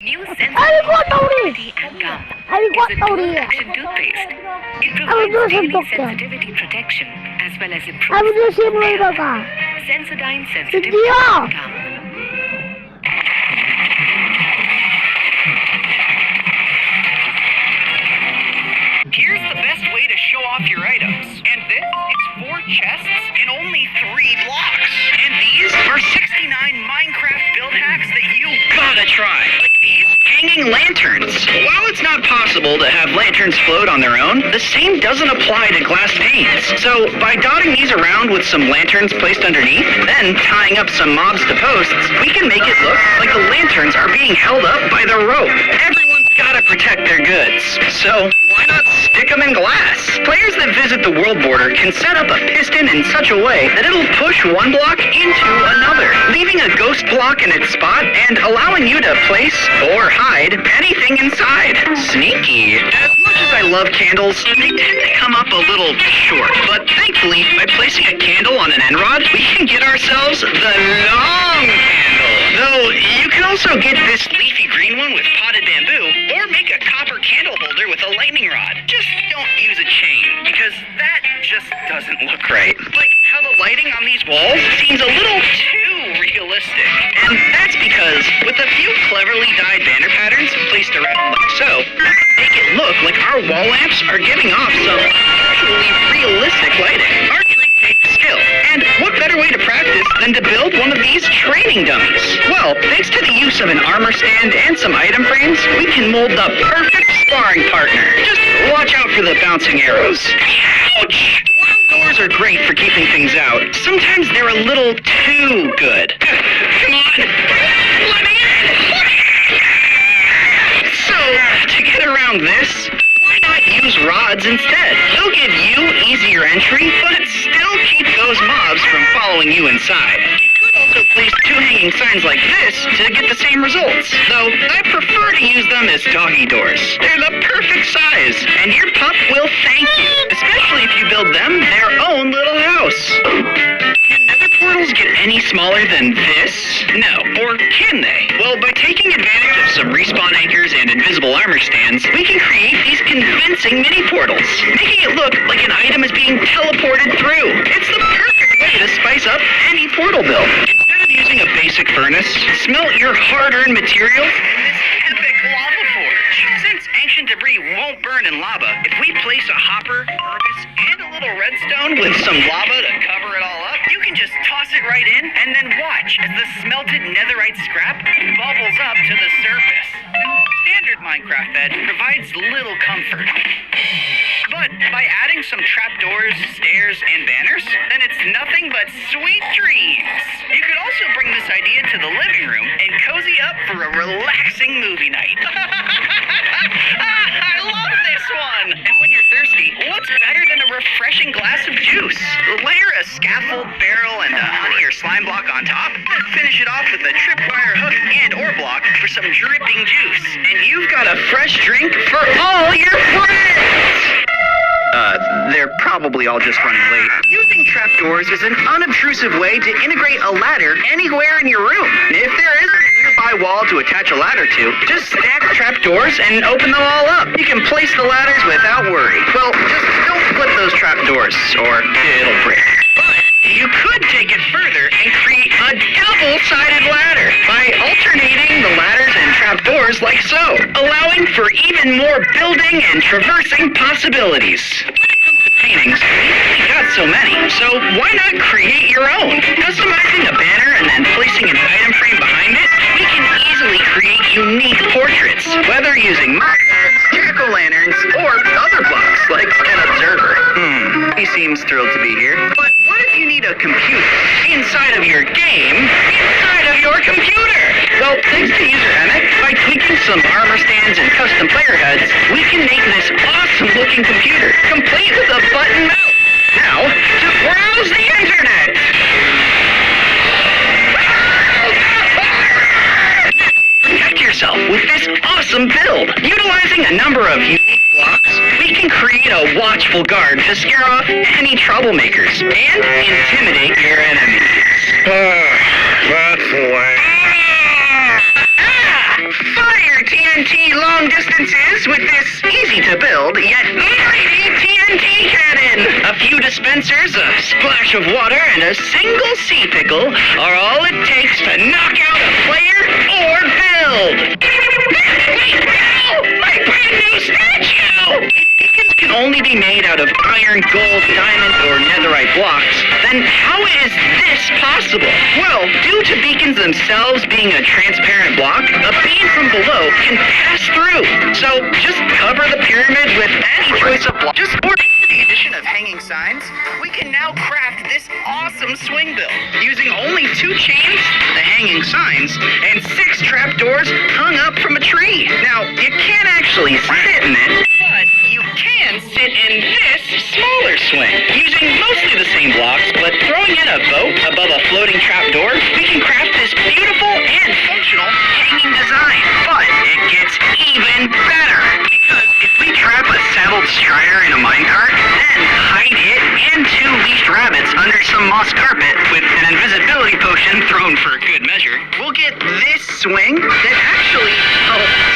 New sensitivity and gum is a dual-action toothpaste. It provides daily sensitivity protection as well as improves Sensodyne sensitivity and gum. Here's the best way to show off your items. And this is 4 chests in only 3 blocks. And these are 69 Minecraft build hacks that you gotta try. Like these hanging lanterns. While it's not possible to have lanterns float on their own, the same doesn't apply to glass panes. So by dotting these around with some lanterns placed underneath, then tying up some mobs to posts, we can make it look like the lanterns are being held up by the rope. Everyone's gotta protect their goods. So why not stick them in glass? Players that visit the world border can set up a piston in such a way that it'll push one block into another, leaving a ghost block in its spot and allowing you to place or hide anything inside. Sneaky. As much as I love candles, they tend to come up a little short. But thankfully, by placing a candle on an end rod, we can get ourselves the long candle. Though, you can also get this leafy green one with potted bamboo, or make a copper candle holder with a lightning rod. Just don't use a chain, because that just doesn't look right. Like how the lighting on these walls seems a little too realistic. And that's because, with a few cleverly dyed banner patterns placed around like so, make it look like our wall lamps are giving off some actually realistic lighting. Archery takes skill, and what better way to practice than to build one of these training dummies? Well, thanks to the use of an armor stand and some item frames, we can mold the perfect sparring partner. Just watch out for the bouncing arrows. Ouch! While doors are great for keeping things out, sometimes they're a little too good. Come on! Let me in! So, to get around this, why not use rods instead? They'll give you easier entry, but still keep those mobs from following you inside. You could also place 2 hanging signs like this to get the same results, though I prefer to use them as doggy doors. They're the perfect size, and your pup will thank you, especially if you build them their own little house. Can nether portals get any smaller than this? No, or can they? Well, by taking advantage of some respawn anchors and invisible armor stands, we can create these convincing mini portals, making it look like an item is being teleported through. It's the perfect way to spice up any portal build. Instead of using a basic furnace, smelt your hard-earned materials in this epic lava forge. Since ancient debris won't burn in lava, if we place a hopper, furnace, and a little redstone with some lava to cover it all up, you can just toss it right in and then watch as the smelted netherite scrap bubbles up to the surface. Standard Minecraft bed provides little comfort. But by adding some trapdoors, stairs, and banners, then it's nothing but sweet dreams. You could also bring this idea to the living room and cozy up for a relaxing movie night. I love this one! And when you're thirsty, what's better than a refreshing glass of juice? Layer a scaffold, barrel, and a honey or slime block on top, then finish it off with a tripwire hook and ore block for some dripping juice. And you've got a fresh drink for all your friends! They're probably all just running late. Using trapdoors is an unobtrusive way to integrate a ladder anywhere in your room. If there isn't a nearby wall to attach a ladder to, just stack trapdoors and open them all up. You can place the ladders without worry. Well, just don't flip those trapdoors, or it'll break. But you could take it further and create a double-sided ladder by alternating the ladders and trapdoors like so, allowing for even more building and traversing possibilities. Paintings, we got so many, so why not create your own? Customizing a banner and then placing an item frame behind it, we can easily create unique portraits, whether using magnets, jack-o'-lanterns, or other blocks like an observer. He seems thrilled to be here. But what if you need a computer inside of your game, inside of your computer? Well, thanks to user Emmett, by tweaking some armor stands and custom player heads, we can make this awesome-looking computer, complete with a button mouse. Now, to browse the internet! Protect yourself with this awesome build. Utilizing a number of unique blocks, we can create a watchful guard to scare off any troublemakers and intimidate your enemies. That's lame. Fire TNT long distances with this easy-to-build yet mighty TNT cannon. A few dispensers, a splash of water, and a single sea pickle are all it takes to knock out a player or build. Wait, no! My brand new statue! If beacons can only be made out of iron, gold, diamond, or netherite blocks, then how is this possible? Well, due to beacons themselves being a transparent block, a beam from below can pass through. So just cover the pyramid with any choice of block. Just for the addition of hanging signs, we can now craft this awesome swing build using only 2 chains, the hanging signs, and 6 trapdoors hung up from a tree. Now, you can't actually sit in it, but you can sit in this smaller swing. Using mostly the same blocks, but throwing in a boat above a floating trapdoor, we can craft this beautiful and functional hanging design. But it gets even better, because if we trap a saddled strider in a minecart, then hide it and 2 leashed rabbits under some moss carpet with an invisibility potion thrown for good measure, we'll get this swing that actually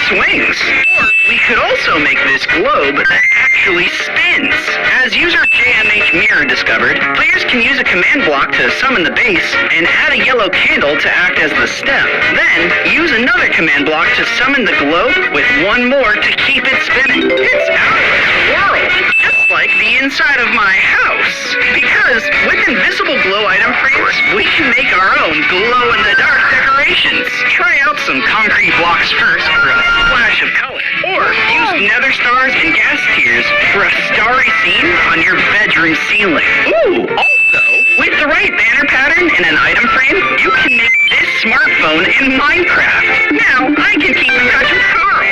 swings. Or we could also make this globe that actually spins. As user JMH Mirror discovered, players can use a command block to summon the base and add a yellow candle to act as the stem. Then use another command block to summon the globe with 1 more to keep it spinning. It's out of this world, just like the inside of my house. Because with invisible glow item frames, we can make our own glow-in-the-dark decorations. Try out some concrete blocks first for a splash of color. Or use nether stars and gas tiers for a starry scene on your bedroom ceiling. Ooh! Also, with the right banner pattern and an item frame, you can make this smartphone in Minecraft. Now, I can keep in touch with Carl.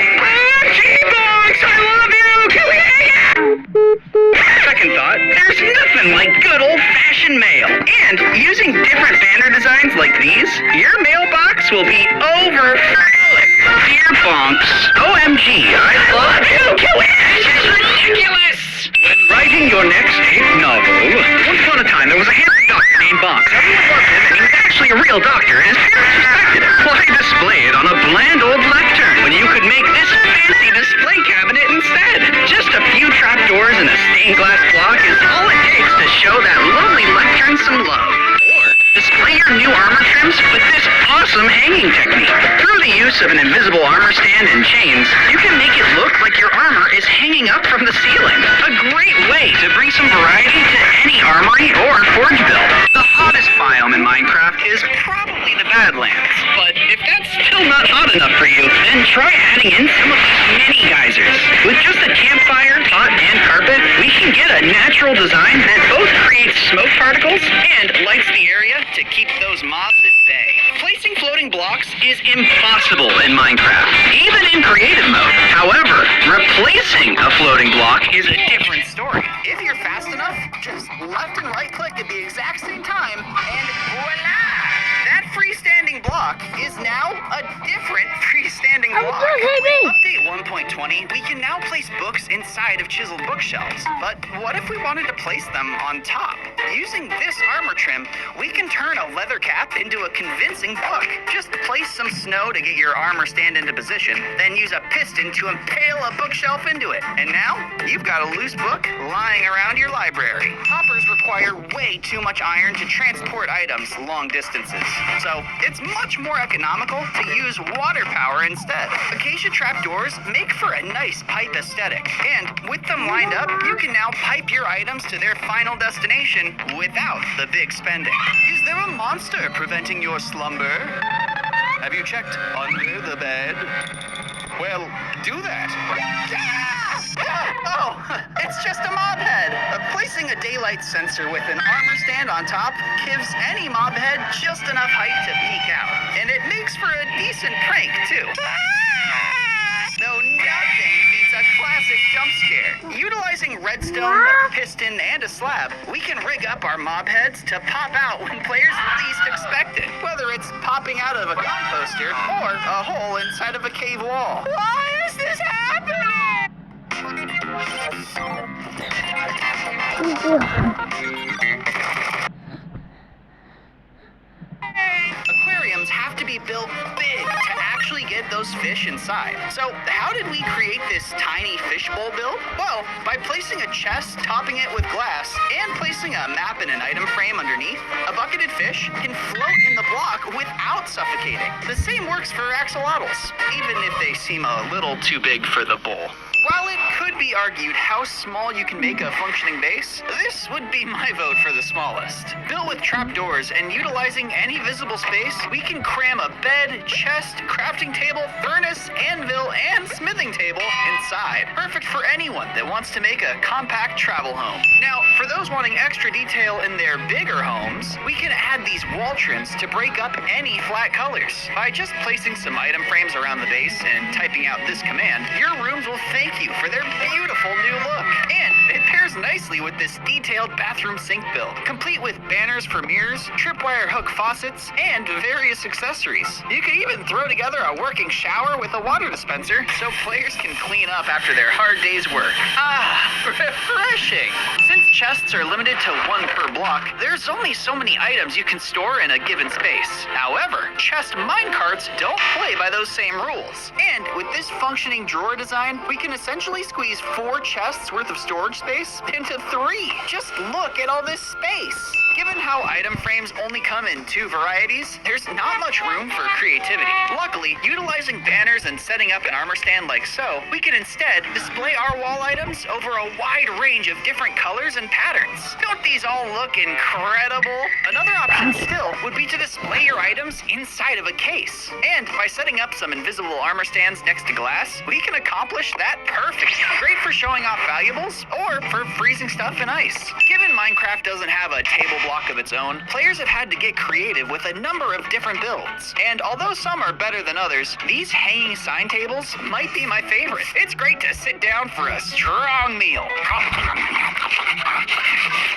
T-Box, I love you! Can we hang out? Second thought, there's nothing like good old-fashioned mail. And using different banner designs like these, your mailbox will be overflowing. Dear Bonks, OMG, I love you! This is ridiculous! When writing your next hit novel, once upon a time there was a handsome doctor named Bonks. Everyone loved him, and he was actually a real doctor, and his parents respected him. Why display it on a bland old lectern when you could make this fancy display cabinet instead? Just a few trapdoors and a stained glass block is all it takes to show that lovely lectern some love. Or display your new armor trims with this awesome hanging technique. Through the use of an invisible armor stand and chains, you can make it look like your armor is hanging up from the ceiling. A great way to bring some variety to any armory or forge build. The hottest biome in Minecraft is probably the Badlands. But if that's still not hot enough for you, then try adding in some of these mini geysers. With just a campfire, pot, and carpet, we can get a natural design that both creates smoke particles and lights the area to keep those mobs at bay. Placing floating blocks is impossible in Minecraft, even in creative mode. However, replacing a floating block is a different story. If you're fast enough, just left and right click at the exact same time, and voila! That freestanding block is now a different freestanding block. With update 1.20, we can now place books inside of chiseled bookshelves. But what if we wanted to place them on top? Using this armor trim, we can turn a leather cap into a convincing book. Just place some snow to get your armor stand into position, then use a piston to impale a bookshelf into it. And now, you've got a loose book lying around your library. Hoppers require way too much iron to transport items long distances. So, it's much more economical to use water power instead. Acacia trapdoors make for a nice pipe aesthetic. And with them lined up, you can now pipe your items to their final destination without the big spending. Is there a monster preventing your slumber? Have you checked under the bed? Well, do that. Oh, it's just a mob head. Placing a daylight sensor with an armor stand on top gives any mob head just enough height to peek out. And it makes for a decent prank, too. No, nothing beats a classic jump scare. Utilizing redstone, a piston, and a slab, we can rig up our mob heads to pop out when players least expect it. Whether it's popping out of a composter or a hole inside of a cave wall. Why is this happening? Aquariums have to be built big to actually get those fish inside. So how did we create this tiny fishbowl build? Well, by placing a chest, topping it with glass, and placing a map and an item frame underneath, a bucketed fish can float in the block without suffocating. The same works for axolotls, even if they seem a little too big for the bowl. While it could be argued how small you can make a functioning base, this would be my vote for the smallest. Built with trapdoors and utilizing any visible space, we can cram a bed, chest, crafting table, furnace, anvil, and smithing table inside. Perfect for anyone that wants to make a compact travel home. Now, for those wanting extra detail in their bigger homes, we can add these wall trims to break up any flat colors. By just placing some item frames around the base and typing out this command, your rooms will thank you for their beautiful new look. And it pairs nicely with this detailed bathroom sink build, complete with banners for mirrors, tripwire hook faucets, and various accessories. You could even throw together a working shower with a water dispenser so players can clean up after their hard day's work. Refreshing! Since chests are limited to one per block, there's only so many items you can store in a given space. However, chest minecarts don't play by those same rules. And with this functioning drawer design, we can essentially squeeze 4 chests worth of storage space into 3. Just look at all this space. Given how item frames only come in 2 varieties, there's not much room for creativity. Luckily, utilizing banners and setting up an armor stand like so, we can instead display our wall items over a wide range of different colors and patterns. Don't these all look incredible? Another option still would be to display your items inside of a case. And by setting up some invisible armor stands next to glass, we can accomplish that perfectly. Great for showing off valuables or for freezing stuff in ice. Given Minecraft doesn't have a table block of its own, players have had to get creative with a number of different builds. And although some are better than others, these hanging sign tables might be my favorite. It's great to sit down for a strong meal.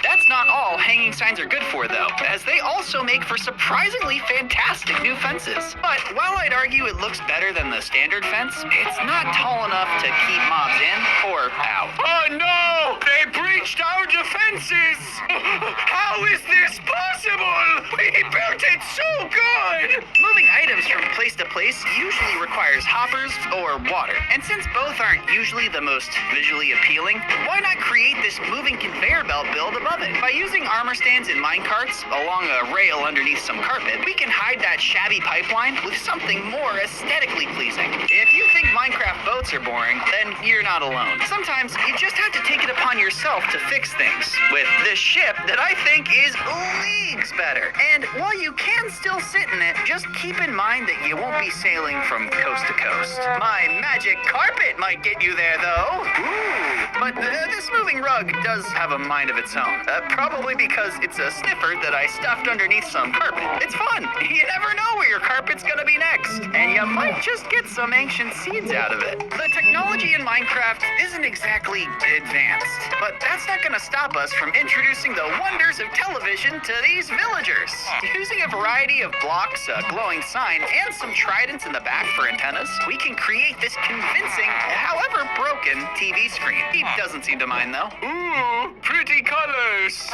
That's not all hanging signs are good for, though, as they also make for surprisingly fantastic new fences. But while I'd argue it looks better than the standard fence, it's not tall enough to keep mobs in or out. Oh no! They breached our defenses! How is this possible? We built it so good! Moving items from place to place usually requires hoppers or water. And since both aren't usually the most visually appealing, why not create this moving conveyor belt build above it? By using armor stands and minecarts along a rail underneath some carpet, we can hide that shabby pipeline with something more aesthetically pleasing. If you think Minecraft boats are boring, then you're not alone. Sometimes you just have to take it upon yourself to fix things. With this ship that I think is leagues better. And while you can still sit in it, just keep in mind that you won't be sailing from coast to coast. My magic carpet might get you there, though. Ooh. But this moving rug does have a mind of its own. Probably because it's a sniffer that I stuffed underneath some carpet. It's fun. You never know where your carpet's gonna be next. And you might just get some ancient seeds out of it. The technology in Minecraft isn't exactly advanced, but that's not gonna stop us from introducing the wonders of television to these villagers. Using a variety of blocks, a glowing sign, and some tridents in the back for antennas, we can create this convincing, however broken, TV screen. He doesn't seem to mind, though. Ooh, pretty colors.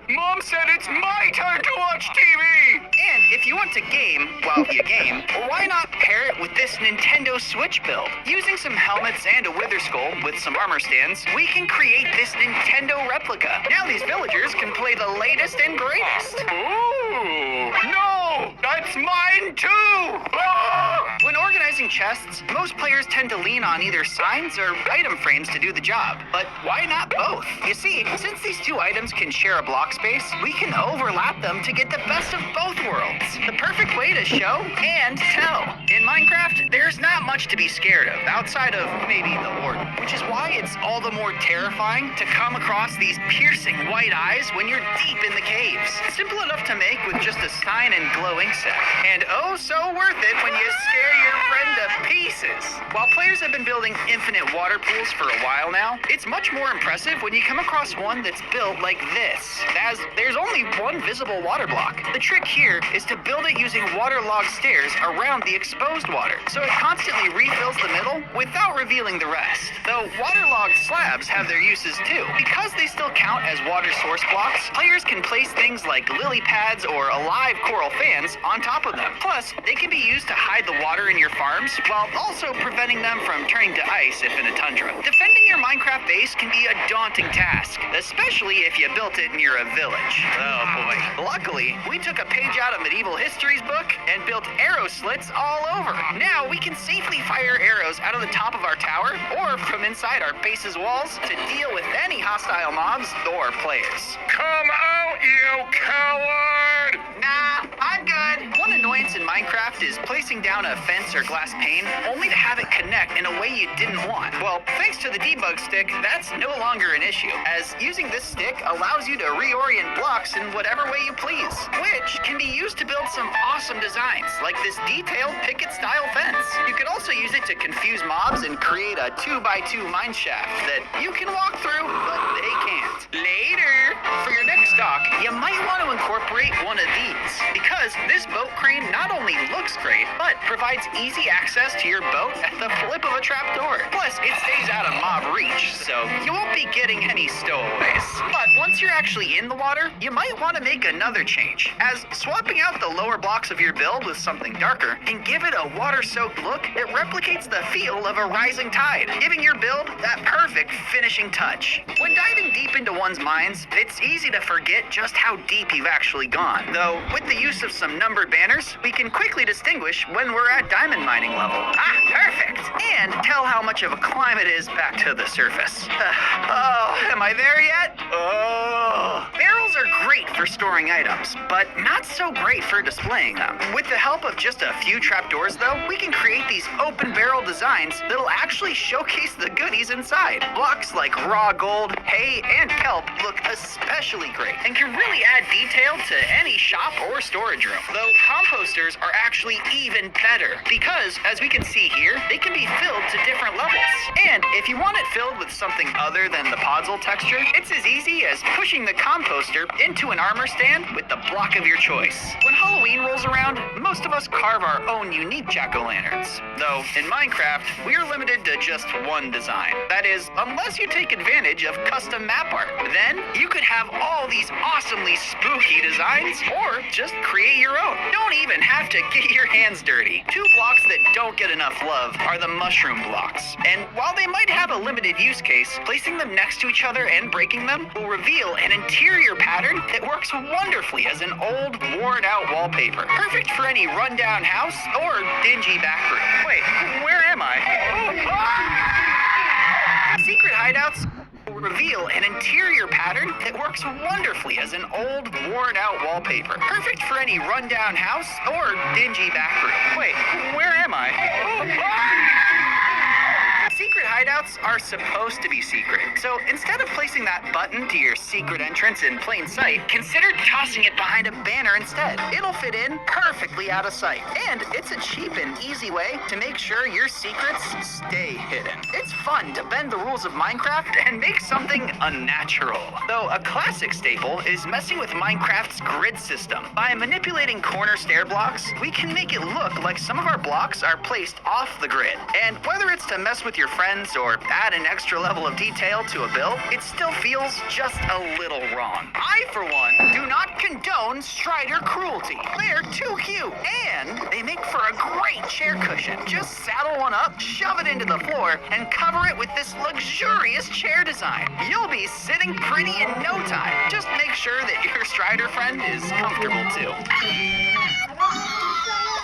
Mom said it's my turn to watch TV. And if you want to game while you game, why not pair it with this Nintendo Switch build? Using some helmets and a wither skull with some armor stands, we can create this Nintendo replica. Now these villagers can play the latest and greatest. Ooh, no, that's mine too. Ah! When organizing chests, most players tend to lean on either signs or item frames to do the job. But why not both? You see, since these two items can share a block space, we can overlap them to get the best of both worlds. The perfect way to show and tell. In Minecraft, there's not much to be scared of, outside of maybe the warden, which is why it's all the more terrifying to come across these piercing white eyes when you're deep in the caves. Simple enough to make with just a sign and glow ink set. And oh so worth it when you scare your friend to pieces. While players have been building infinite water pools for a while now, it's much more impressive when you come across one that's built like this, as there's only one visible water block. The trick here is to build it using waterlogged stairs around the exposed water, so it constantly refills the middle without revealing the rest. Though waterlogged slabs have their uses too. Because they still count as water source blocks, players can place things like lily pads or alive coral fans on top of them. Plus, they can be used to hide the water in your farms while also preventing them from turning to ice if in a tundra. Defending your Minecraft base can be a daunting task, especially if you built it near a village. Oh boy. Luckily, we took a page out of Medieval History's book and built arrow slits all over. Now we can safely fire arrows out of the top of our tower or from inside our base's walls to deal with any hostile mobs or players. Come out, you coward! Nah, I'm good. One annoyance in Minecraft is placing down a fence or glass pane only to have it connect in a way you didn't want. Well, thanks to the debug stick, that's no longer an issue, as using this stick allows you to reorient blocks in whatever way you please, which can be used to build some awesome designs, like this detailed picket-style fence. You could also use it to confuse mobs and create a 2x2 mine shaft that you can walk through, but they can't. Later! For your next dock, you might want to incorporate one of these, because this boat crane not only looks great, but provides easy access to your boat at the flip of a trapdoor. Plus, it stays out of mob reach, so you won't be getting any stowaways. But once you're actually in the water, you might want to make another change, as swapping out the lower blocks of your build with something darker can give it a water-soaked look that replicates the feel of a rising tide, giving your build that perfect finishing touch. When diving deep into one's mines, it's easy to forget just how deep you've actually gone. Though, with the use of some numbered banners, we can quickly distinguish when we're at diamond mining level. Ah, perfect! And tell how much of a climb it is back to the surface. Oh, am I there yet? Oh. Barrels are great for storing items, but not so great for displaying them. With the help of just a few trapdoors, though, we can create these open barrel designs that'll actually showcase the goodies inside. Blocks like raw gold, hay, and kelp look especially great and can really add detail to any shop or storage room. Though composters are actually even better because, as we can see here, they can be filled to different levels. And if you want it filled with something other than the podzol texture, it's as easy as pushing the composter into an armor stand with the block of your choice. When Halloween rolls around, most of us carve our own unique jack-o'-lanterns. Though, in Minecraft, we are limited to just one design. That is, unless you take advantage of custom map art. Then, you could have all these awesomely spooky designs, or just create your own. Don't even have to get your hands dirty. Two blocks that don't get enough love are the mushroom blocks. And while they might have a limited use case, placing them next to each other and breaking them will reveal an interior pattern that works wonderfully as an old, worn-out wallpaper. Perfect for any rundown house or dingy back room. Wait, where am I? Secret hideouts will reveal an interior pattern that works wonderfully as an old, worn-out wallpaper. Perfect for any rundown house or dingy back room. Wait, where am I? Secret hideouts are supposed to be secret, so instead of placing that button to your secret entrance in plain sight, consider tossing it behind a banner instead. It'll fit in perfectly out of sight, and it's a cheap and easy way to make sure your secrets stay hidden. It's fun to bend the rules of Minecraft and make something unnatural. Though a classic staple is messing with Minecraft's grid system. By manipulating corner stair blocks, we can make it look like some of our blocks are placed off the grid. And whether it's to mess with your friends or add an extra level of detail to a build, it still feels just a little wrong. I, for one, do not condone Strider cruelty. They're too cute, and they make for a great chair cushion. Just saddle one up, shove it into the floor, and cover it with this luxurious chair design. You'll be sitting pretty in no time. Just make sure that your Strider friend is comfortable too.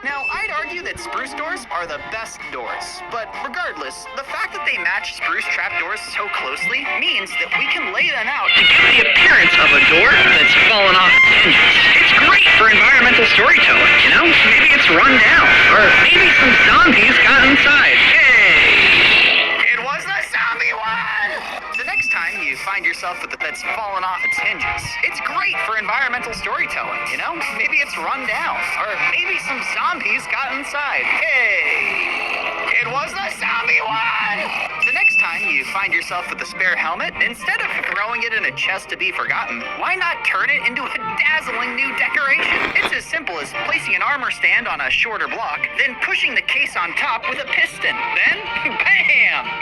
Now, I'd argue that spruce doors are the best doors, but regardless, the fact that they match spruce trapdoors so closely means that we can lay them out to give the appearance of a door that's fallen off its hinges. It's great for environmental storytelling, you know? Maybe it's run down, or maybe some zombies got inside. Hey! It was the zombie one! The next time you find yourself with the that's fallen off its hinges, it's great for environmental storytelling, you know? Maybe it's run down, or maybe some zombies got inside. Hey! It was the zombie one! The next time you find yourself with a spare helmet, instead of throwing it in a chest to be forgotten, why not turn it into a dazzling new decoration? It's as simple as placing an armor stand on a shorter block, then pushing the case on top with a piston. Then, bam!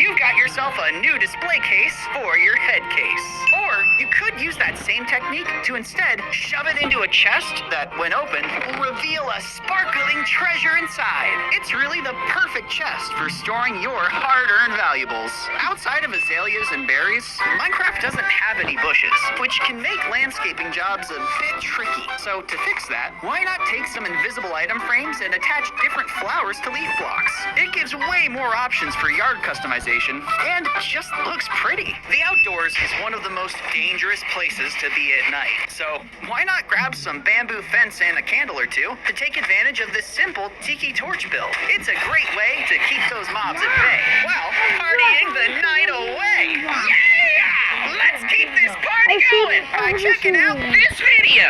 yourself a new display case for your head case. Or you could use that same technique to instead shove it into a chest that, when opened, will reveal a sparkling treasure inside. It's really the perfect chest for storing your hard-earned valuables. Outside of azaleas and berries, Minecraft doesn't have any bushes, which can make landscaping jobs a bit tricky. So to fix that, why not take some invisible item frames and attach different flowers to leaf blocks? It gives way more options for yard customization and just looks pretty. The outdoors is one of the most dangerous places to be at night. So why not grab some bamboo fence and a candle or two to take advantage of this simple tiki torch build? It's a great way to keep those mobs at bay while partying the night away. Yeah! Let's keep this party going by checking out this video.